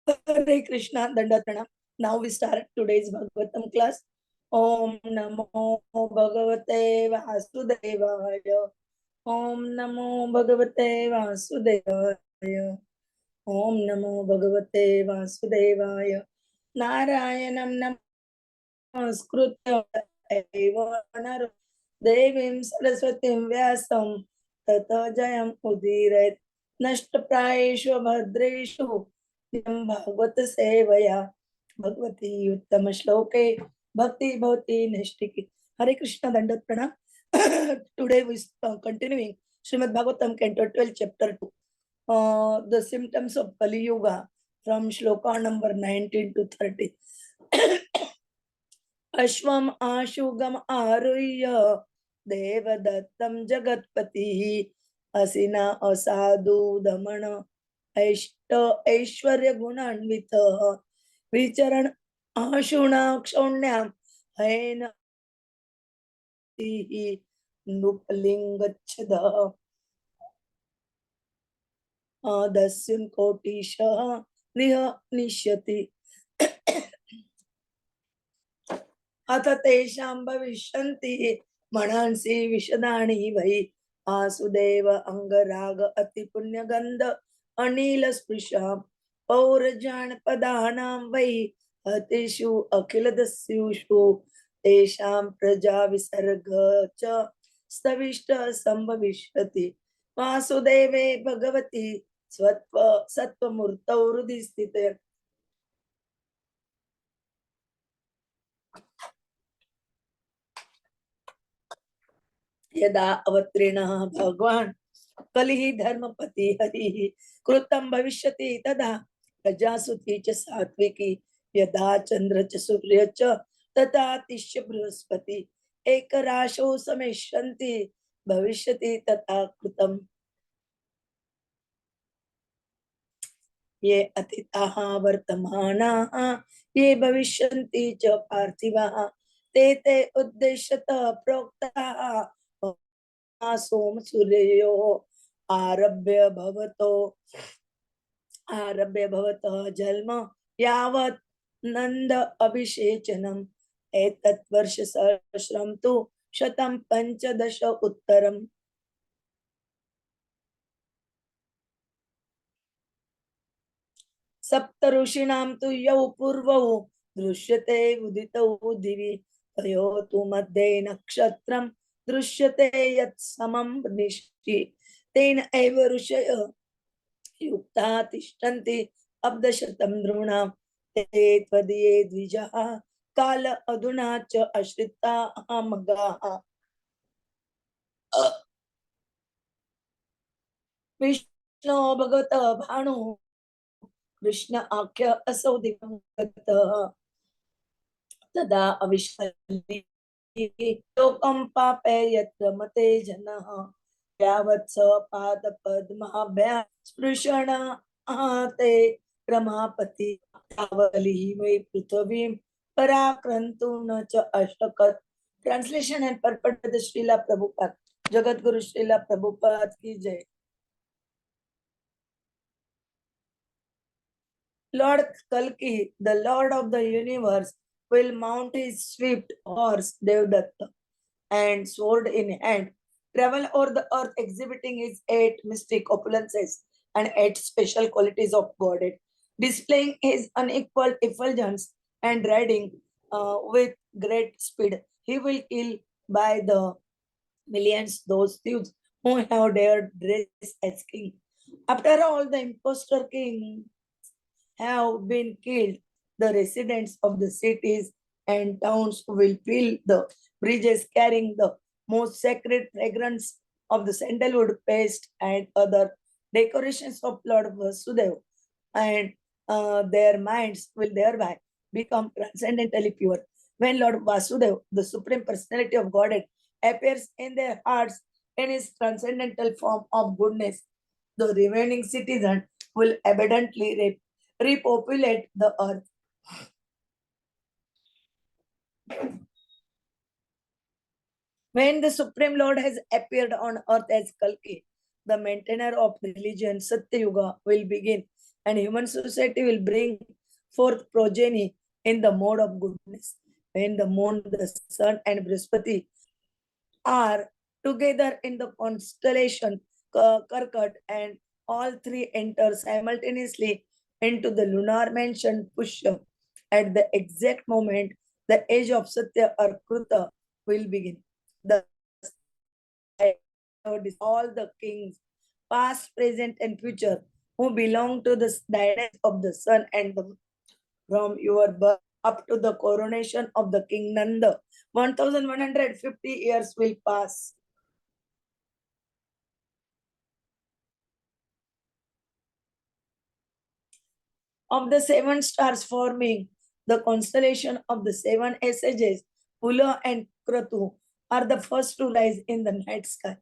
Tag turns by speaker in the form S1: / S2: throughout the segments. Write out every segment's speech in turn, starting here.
S1: Hare Krishna, Dandatana. Now we start today's Bhagavatam class. Om Namo Bhagavate Vasudevaya. Om Namo Bhagavate Vasudevaya. Om Namo Bhagavate Vasudevaya. Narayanam Namaskritya eva naro Devim Saraswatim Vyasam Tata Jayam Udiret Nashtaprayeshu Bhadreshu Bhagavata Sevaya Bhagavati Uttama Shloke Bhakti Bhavati Nishtiki. Hare Krishna Dandat Pranam. Today we continuing Srimad Bhagwatam Canto 12 Chapter 2. The symptoms of Kali Yuga from Shloka number 19 to 30. अश्वम आशुगम आरुह्य देवदत्तं जगत्पतिः असिना असाधु दमन ऐश्वर्य गुणान्वितः विचरण आशुना क्षौण्यां हैन नृपलिंगच्छदः दस्युन् कोटिशः निश्यति अथ तेषां भविष्यन्ति मनांसि विशदानि वै आसुदेव अंगराग अति पुण्यगंध अनिल स्पृशा पौरजानपदानां वै हतेषु अखिल दस्युषु तेषां प्रजा विसर्ग च स्तविष्ट संभविष्यति वासुदेवे भगवति सत्त्वमूर्तौ हृदि स्थिते यदा अवतीर्णः भगवान् कलिः धर्मपति हरिः कृतं भविष्यति तदा प्रजासुति च सात्विकी यदा चंद्र च सूर्य च तथा तिष्य बृहस्पति एकराशौ समेष्यन्ति भविष्यति तथा कृतम् ये अतीताः वर्तमानाः ये भविष्यन्ति च पार्थिवाः ते उद्देश्यतः प्रोक्ताः सोम सूर्यो आरभ्य भवतो जन्म यावत् नंद अभिषेचनम् एतत् वर्ष सहस्रं तु शतं पंचदश उत्तरम् सप्त ऋषीणां तु यौ पूर्वौ दृश्यते उदितौ दिवि तयो तु मध्ये नक्षत्रं दृश्यते यत् समं निशि तेन एव ऋषयः युक्ता तिष्ठन्ति अब्दशतं नृणां ते त्वदीये द्विजः काल अधुना च अश्रिताः मगाः विष्णो भगवतः भानु कृष्ण आख्य असौ दिवंगतः तदा अविशल्य लोकं पापे यत्र मते जनः यावत् स पादपद्माभ्यां स्पृशण ते रमापति तावलिः वै पृथ्वीं पराक्रन्तुं न च अशकत्. Translation and purport of the Srila Prabhupada. Jagat Guru Srila Prabhupada ki jai. Lord Kalki, the Lord of the universe, will mount his swift horse Devdatta and sword in hand, travel over the earth exhibiting his 8 mystic opulences and 8 special qualities of Godhead, displaying his unequaled effulgence and riding with great speed. He will kill by the millions those thieves who have dared dress as king. After all, the impostor king have been killed. The residents of the cities and towns will fill the bridges carrying the most sacred fragrance of the sandalwood paste and other decorations of Lord Vasudeva, and their minds will thereby become transcendently pure. When Lord Vasudeva, the Supreme Personality of Godhead, appears in their hearts in his transcendental form of goodness, the remaining citizens will abundantly repopulate the earth. When the Supreme Lord has appeared on earth as Kalki, the maintainer of religion, Satya Yuga, will begin. and human society will bring forth progeny in the mode of goodness. When the moon, the sun, and Brihaspati are together in the constellation Karkat, and all three enter simultaneously into the lunar mansion Pushya. At the exact moment, the age of Satya or Kruta will begin. Thus, I all the kings, past, present, and future, who belong to the dynasty of the sun and the moon. From your birth up to the coronation of the king Nanda, 1150 years will pass. Of the seven stars forming the constellation of the seven SHs, Pula and Kratu are the first to rise in the night sky.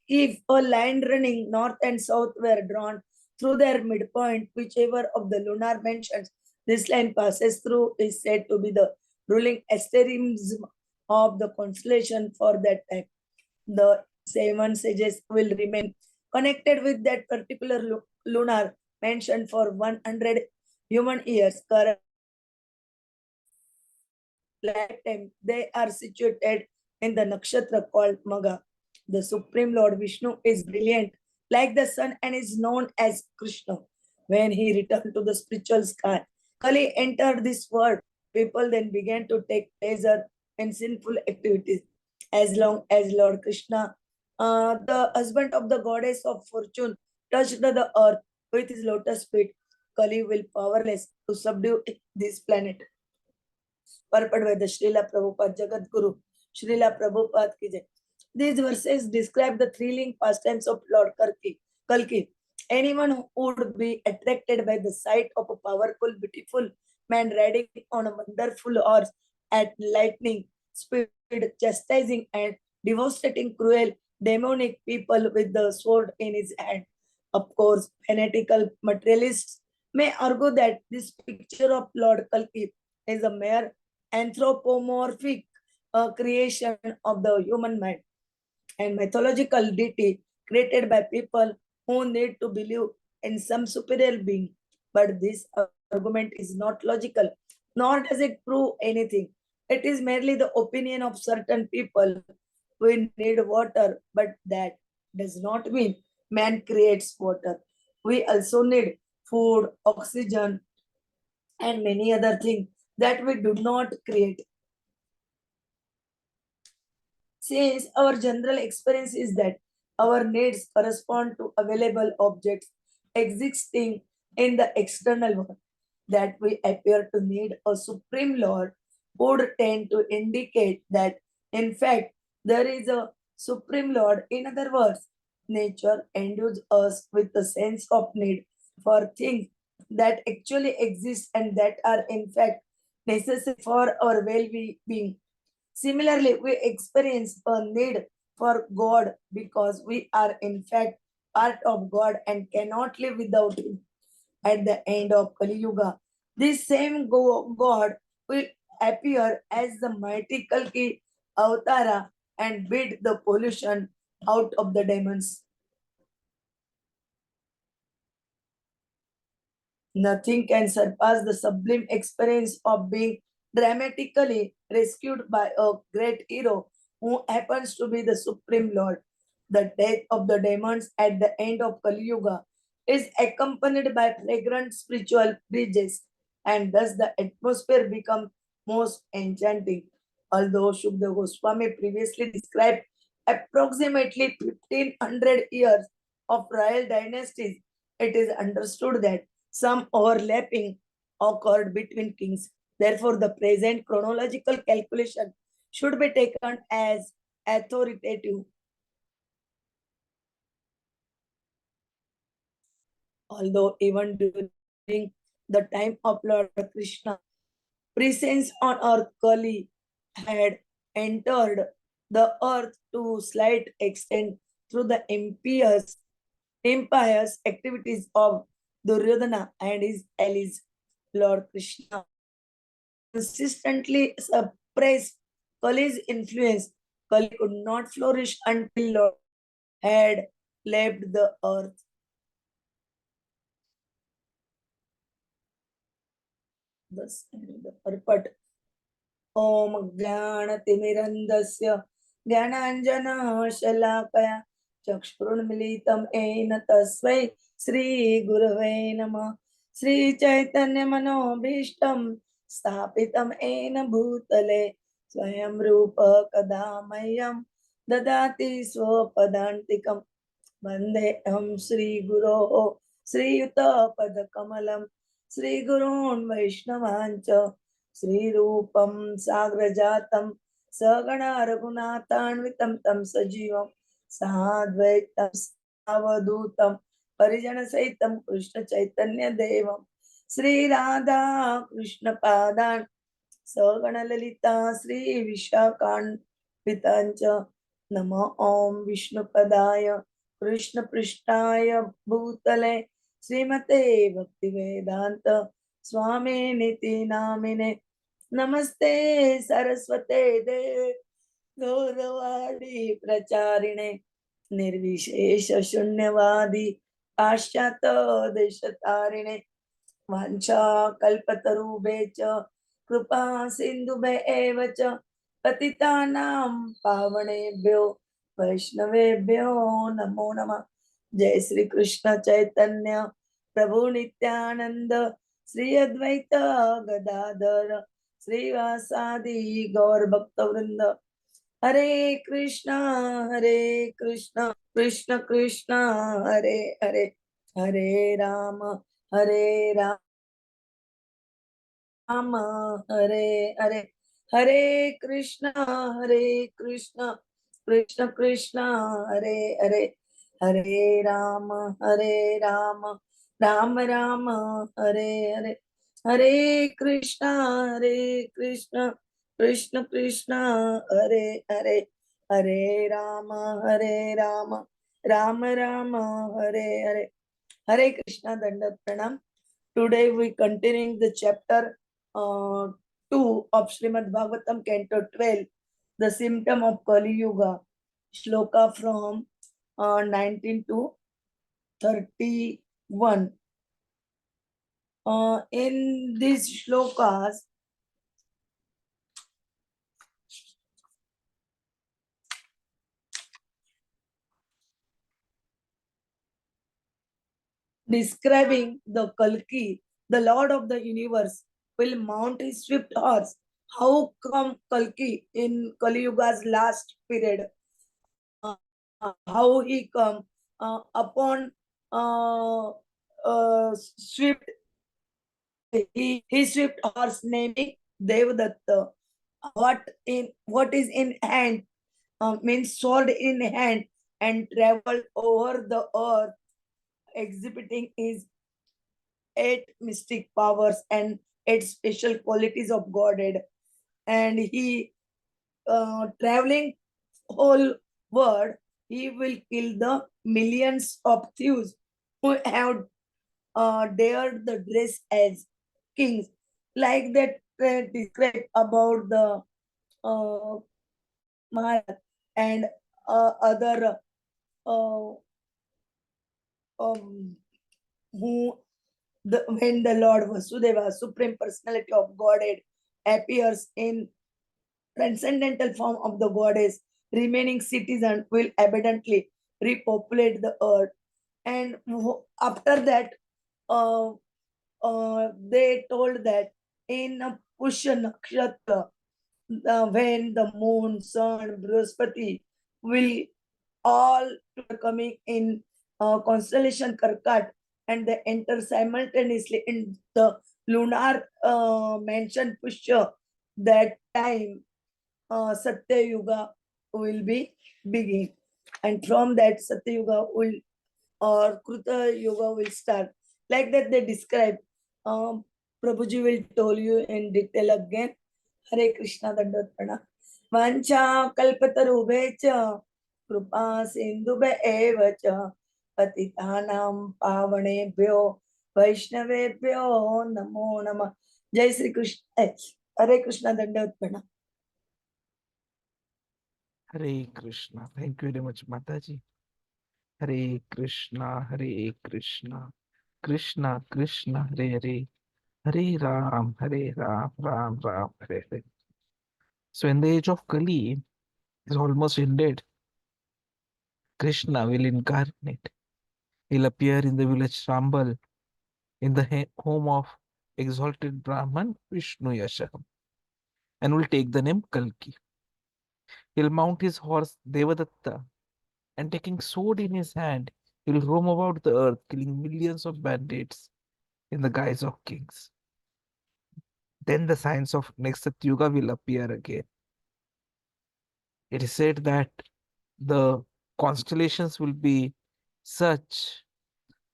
S1: If a line running north and south were drawn through their midpoint, whichever of the lunar mentions this line passes through is said to be the ruling asterism of the constellation for that time. The seven sages will remain connected with that particular lunar mentioned for 100 human years. Current lifetime, they are situated in the nakshatra called Maga. The Supreme Lord Vishnu is brilliant like the sun and is known as Krishna. When he returned to the spiritual sky, Kali entered this world. People then began to take pleasure in sinful activities. As long as Lord Krishna, the husband of the goddess of fortune, touched the earth with his lotus feet, Kali will powerless to subdue this planet. Purport by the Srila Prabhupada Jagat Guru, Srila Prabhupada ki jai. These verses describe the thrilling pastimes of Lord Kalki. Anyone who would be attracted by the sight of a powerful, beautiful man riding on a wonderful horse at lightning speed, chastising and devastating cruel demonic people with the sword in his hand. Of course, fanatical materialists may argue that this picture of Lord Kalki is a mere anthropomorphic creation of the human mind and mythological deity created by people who need to believe in some superior being. But this argument is not logical, nor does it prove anything. It is merely the opinion of certain people. We need water, but that does not mean man creates water. We also need food, oxygen, and many other things that we do not create. Since our general experience is that our needs correspond to available objects existing in the external world, that we appear to need a supreme Lord would tend to indicate that, in fact, there is a supreme Lord. In other words, nature endues us with a sense of need for things that actually exist and that are, in fact, necessary for our well being. Similarly, we experience a need for God because we are in fact part of God and cannot live without Him. At the end of Kali Yuga, this same God will appear as the mighty Kalki Avatara and beat the pollution out of the demons. Nothing can surpass the sublime experience of being dramatically rescued by a great hero who happens to be the Supreme Lord. The death of the demons at the end of Kali Yuga is accompanied by fragrant spiritual breezes, and thus the atmosphere becomes most enchanting. Although Shukdev Goswami previously described approximately 1500 years of royal dynasties, it is understood that some overlapping occurred between kings. Therefore, the present chronological calculation should be taken as authoritative. Although even during the time of Lord Krishna, presence on earth Kali had entered the earth to slight extent through the impious activities of Duryodhana and his allies. Lord Krishna consistently suppressed Kali's influence. Kali could not flourish until Lord had left the earth. 10 अर्पट. ओम ज्ञानतिमिरन्धस्य ज्ञानाञ्जनशलाकया चक्षुरुन्मीलितं येन तस्मै श्रीगुरवे नमः. श्रीचैतन्यमनोभीष्टं स्थापितं येन भूतले स्वयं रूप कदा मह्यं ददाति स्वपदान्तिकं. वन्देऽहं श्रीगुरोः श्रीयुतपदकमलं श्रीगुरून् वैष्णवाञ्च श्रीरूपं साग्रजातं सगणा रघुनाथान्वितं तं सजीवं साद्वैतं सावधूतं परिजनसहितं कृष्णचैतन्यदेवं श्रीराधा कृष्णपादान् सगणललिता श्रीविशाखान्विताञ्च नमो ॐ विष्णुपदाय कृष्णपृष्ठाय भूतले श्रीमते भक्तिवेदांत स्वामिनिति नामिने. नमस्ते सरस्वते देवे गौरवाणी प्रचारिणे निर्विशेष शून्यवादी पाश्चात्य देशतारिणे वाञ्छा कल्पतरुभ्यश्च कृपा सिन्धुभ्येव च पतितानां पावनेभ्यो वैष्णवेभ्यो नमो नमः. जय श्री कृष्ण चैतन्य प्रभु नित्यानंद श्री अद्वैत गदाधर श्रीवासादि गौर भक्त वृंद. हरे कृष्णा कृष्ण कृष्ण हरे हरे हरे राम राम हरे हरे हरे कृष्ण कृष्ण कृष्ण हरे हरे हरे राम राम राम हरे हरे हरे कृष्ण कृष्ण कृष्ण हरे हरे हरे राम राम राम हरे हरे. हरे कृष्णा. दंडवत प्रणाम. Today we continuing the chapter 2 of Srimad Bhagwatam, Canto 12, the symptom of Kali Yuga, shloka from 19 to 31. In these shlokas, describing the Kalki, the Lord of the universe, will mount his swift horse. How come Kalki in Kali Yuga's last period? How he come upon swift, his swift horse naming Devadatta. What is in hand means sword in hand, and travel over the earth, exhibiting his 8 mystic powers and 8 special qualities of Godhead. And he traveling whole world, he will kill the millions of thieves who have dared the dress as kings. Like that described about the Maharaj and other uh, um, who when the Lord Vasudeva, Supreme Personality of Godhead, appears in transcendental form of the goddess, remaining citizen will abundantly repopulate the earth. And after that, uh, they told that in Pusha Nakshatra, when the moon, sun, Brihaspati will all coming in constellation Karkat, and they enter simultaneously in the lunar mansion Pushya. That time Satya Yuga will be begin, and from that Satya Yuga will or Kruta Yoga will start. Like that they describe. Prabhuji will tell you in detail again. Hare Krishna Dandot Prana. Vancha kalpatarubhecha कृपा सिंधुभ्य एव च पतितानां पावनेभ्यो वैष्णवेभ्यो नमो नमः. जय श्री कृष्ण. हरे कृष्ण. दंडवत प्रणाम.
S2: Hare Krishna. Thank you very much माता जी. हरे Krishna Krishna Krishna Hare Hare Hare Ram, Ram Ram, Hare Hare. So when the age of Kali is almost ended, Krishna will incarnate. He'll appear in the village Rambal in the home of exalted Brahman Vishnu Yasham and will take the name Kalki. He'll mount his horse Devadatta and taking sword in his hand, he'll roam about the earth, killing millions of bandits in the guise of kings. Then the signs of next Satyuga will appear again. It is said that the constellations will be such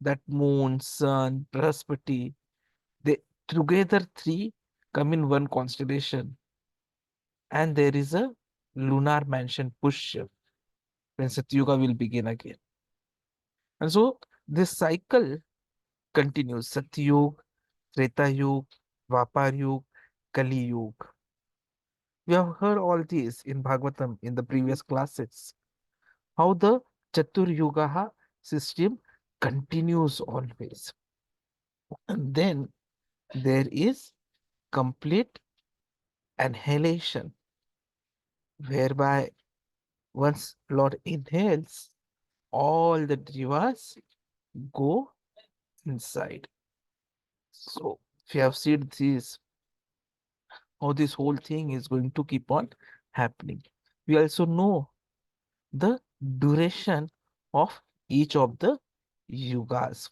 S2: that moon, sun, Brahaspati, they together three come in one constellation, and there is a lunar mansion Pushya when Satyuga will begin again. And so this cycle continues Satyug, Treta Yug, Dwapar Yug, Kali Yug. We have heard all these in Bhagavatam in the previous classes. How the Chatur Yugaha system continues always. And then there is complete annihilation, whereby once Lord inhales, all the jivas go inside. So, if you have seen this, how this whole thing is going to keep on happening. We also know the duration of each of the yugas.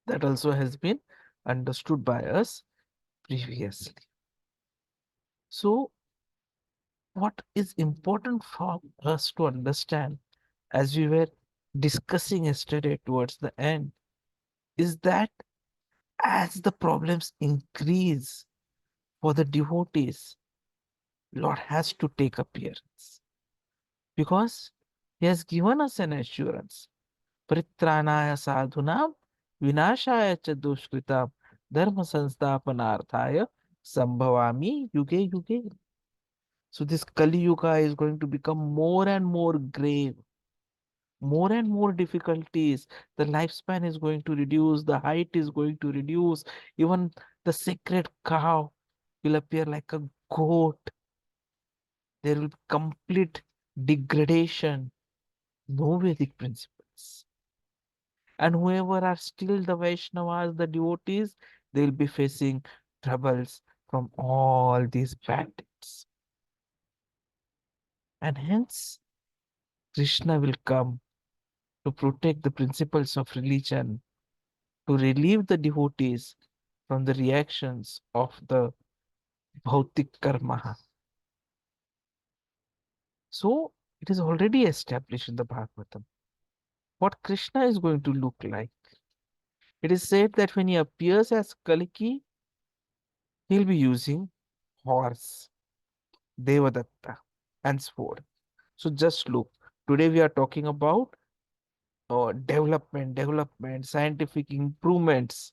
S2: That also has been understood by us previously. So, what is important for us to understand as we were discussing yesterday towards the end is that as the problems increase for the devotees, Lord has to take appearance because He has given us an assurance. Pritranaya sadhunam vinashaya cha dushkritam dharma sansthapanarthaya sambhavami yuge yuge. So this Kali Yuga is going to become more and more grave, more and more difficulties. The lifespan is going to reduce, the height is going to reduce, even the sacred cow will appear like a goat. There will be complete degradation, no Vedic principles. And whoever are still the Vaishnavas, the devotees, they will be facing troubles from all these bandits. And hence, Krishna will come to protect the principles of religion, to relieve the devotees from the reactions of the bhautik karma. So, it is already established in the Bhagavatam what Krishna is going to look like. It is said that when he appears as Kalki, he'll be using horse, Devadatta, and sword. So just look, today we are talking about development, scientific improvements.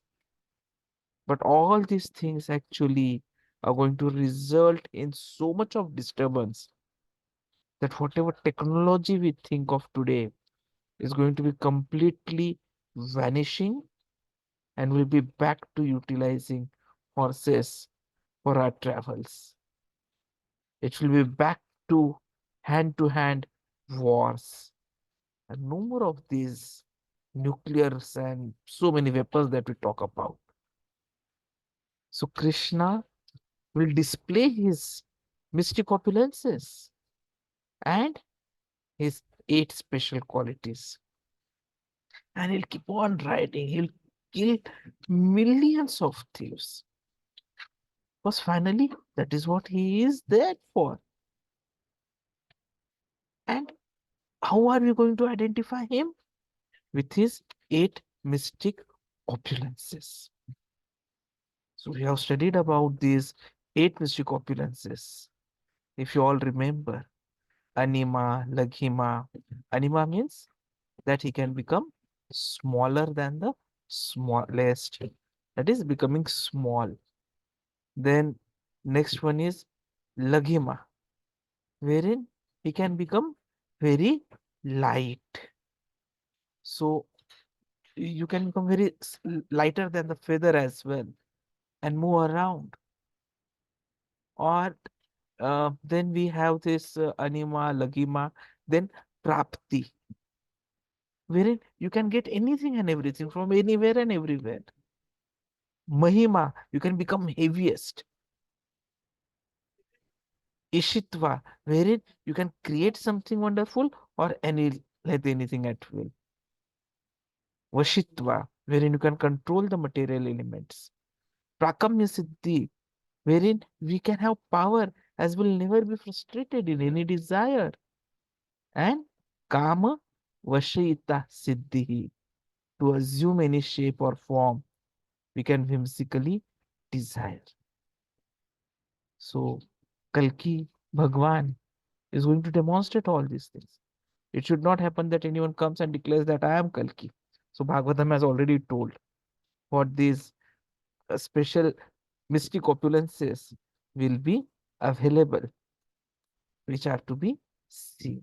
S2: But all these things actually are going to result in so much of disturbance that whatever technology we think of today is going to be completely vanishing and we'll be back to utilizing horses for our travels. It will be back to hand wars and no more of these nuclears and so many weapons that we talk about. So Krishna will display his mystic opulences and his 8 special qualities. And he'll keep on riding. He'll kill millions of thieves. Because finally, that is what he is there for. And how are we going to identify him? With his 8 mystic opulences. So we have studied about these 8 mystic opulences. If you all remember, Anima, Laghima. Anima means that he can become smaller than the smallest. That is becoming small. Then next one is Laghima, wherein he can become very light. So you can become very lighter than the feather as well. and move around. Or then we have this anima, lagima, then prapti, wherein you can get anything and everything from anywhere and everywhere. Mahima, you can become heaviest. Ishitva, wherein you can create something wonderful or annihilate anything at will. Vashitva, wherein you can control the material elements. Prakamya Siddhi, wherein we can have power as will never be frustrated in any desire. And Kama Vashita Siddhi, to assume any shape or form we can whimsically desire. So, Kalki Bhagwan is going to demonstrate all these things. It should not happen that anyone comes and declares that I am Kalki. So, Bhagavatam has already told what these special mystic opulences will be available, which are to be seen.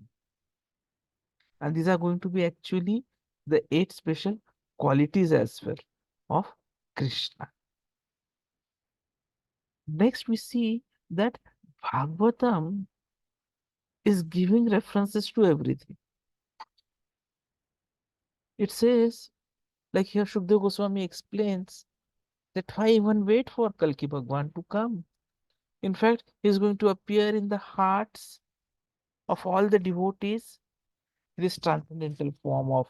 S2: And these are going to be actually the 8 special qualities as well of Krishna. Next, we see that Bhagavatam is giving references to everything. It says, like here Shukdev Goswami explains, that why even wait for Kalki Bhagwan to come? In fact, he is going to appear in the hearts of all the devotees in this transcendental form of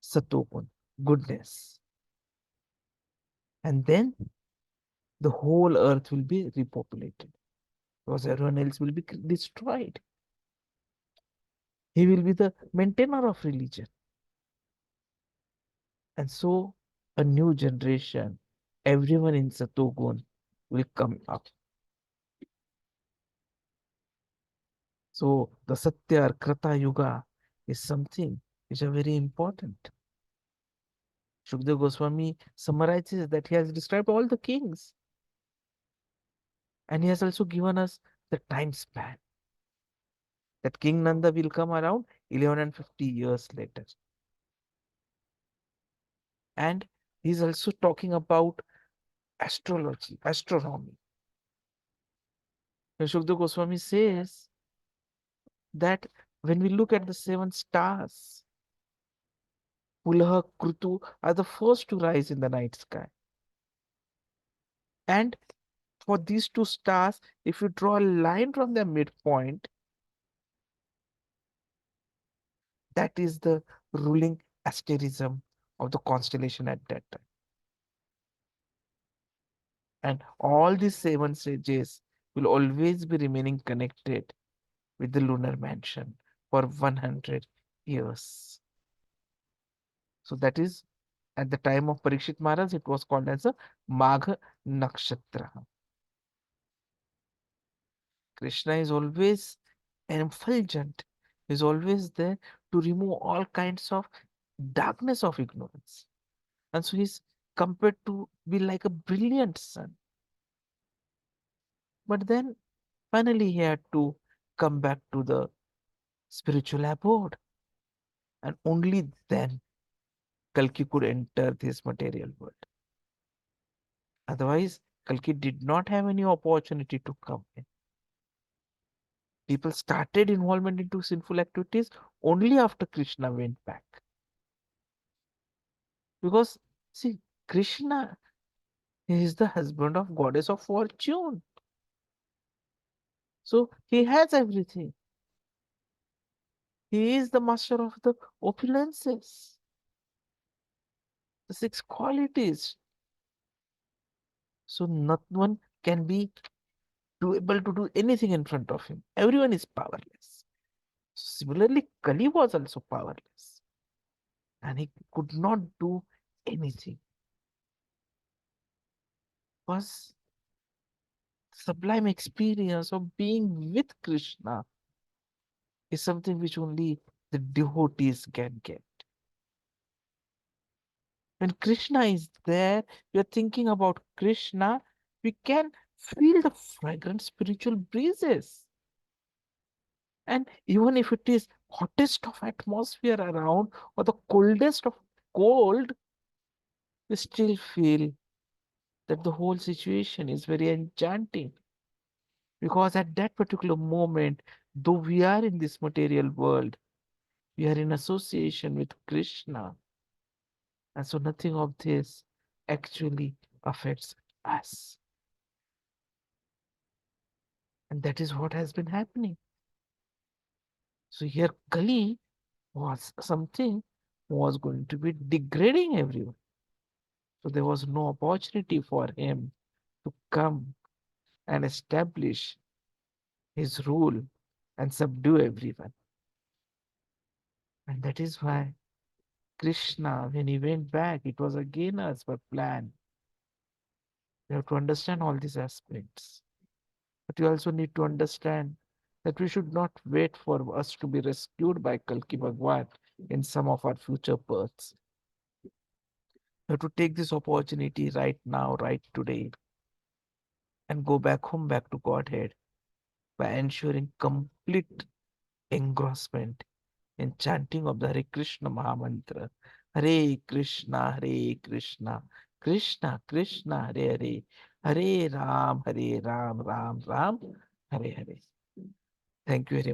S2: Satogun, goodness. And then the whole earth will be repopulated because everyone else will be destroyed. He will be the maintainer of religion. And so a new generation, everyone in Satogun will come up. So the Satya or Krata Yuga is something which are very important. Shukdev Goswami summarizes that he has described all the kings. And he has also given us the time span. That King Nanda will come around 1150 years later. And he's also talking about astrology, astronomy. And Shukdev Goswami says that when we look at the 7 stars, Pulaha, Krutu are the first to rise in the night sky. And for these 2 stars, if you draw a line from their midpoint, that is the ruling asterism of the constellation at that time. And all these 7 stages will always be remaining connected with the lunar mansion for 100 years. So that is at the time of Parikshit Maharaj, it was called as a Magha Nakshatra. Krishna is always effulgent, is always there to remove all kinds of darkness of ignorance. And so he's compared to be like a brilliant sun. But then finally he had to come back to the spiritual abode. And only then Kalki could enter this material world. Otherwise, Kalki did not have any opportunity to come in. People started involvement into sinful activities only after Krishna went back. Because, see, Krishna is the husband of goddess of fortune. So he has everything. He is the master of the opulences, the 6 qualities. So not one can be able to do anything in front of him. Everyone is powerless. Similarly, Kali was also powerless. And he could not do anything. Was sublime experience of being with Krishna is something which only the devotees can get. When Krishna is there, we are thinking about Krishna, we can feel the fragrant spiritual breezes. And even if it is hottest of atmosphere around or the coldest of cold, we still feel that the whole situation is very enchanting. Because at that particular moment, though we are in this material world, we are in association with Krishna. And so nothing of this actually affects us. And that is what has been happening. So here Kali was something who was going to be degrading everyone. So there was no opportunity for him to come and establish his rule and subdue everyone. And that is why Krishna, when he went back, it was again as per plan. You have to understand all these aspects. But you also need to understand that we should not wait for us to be rescued by Kalki Bhagwan in some of our future births. You have to take this opportunity right now, right today, and go back home, back to Godhead by ensuring complete engrossment in chanting of the Hare Krishna Mahamantra. Hare Krishna, Hare Krishna, Krishna Krishna, Hare Hare, Hare Ram, Ram Ram, Hare Hare. Thank you very much.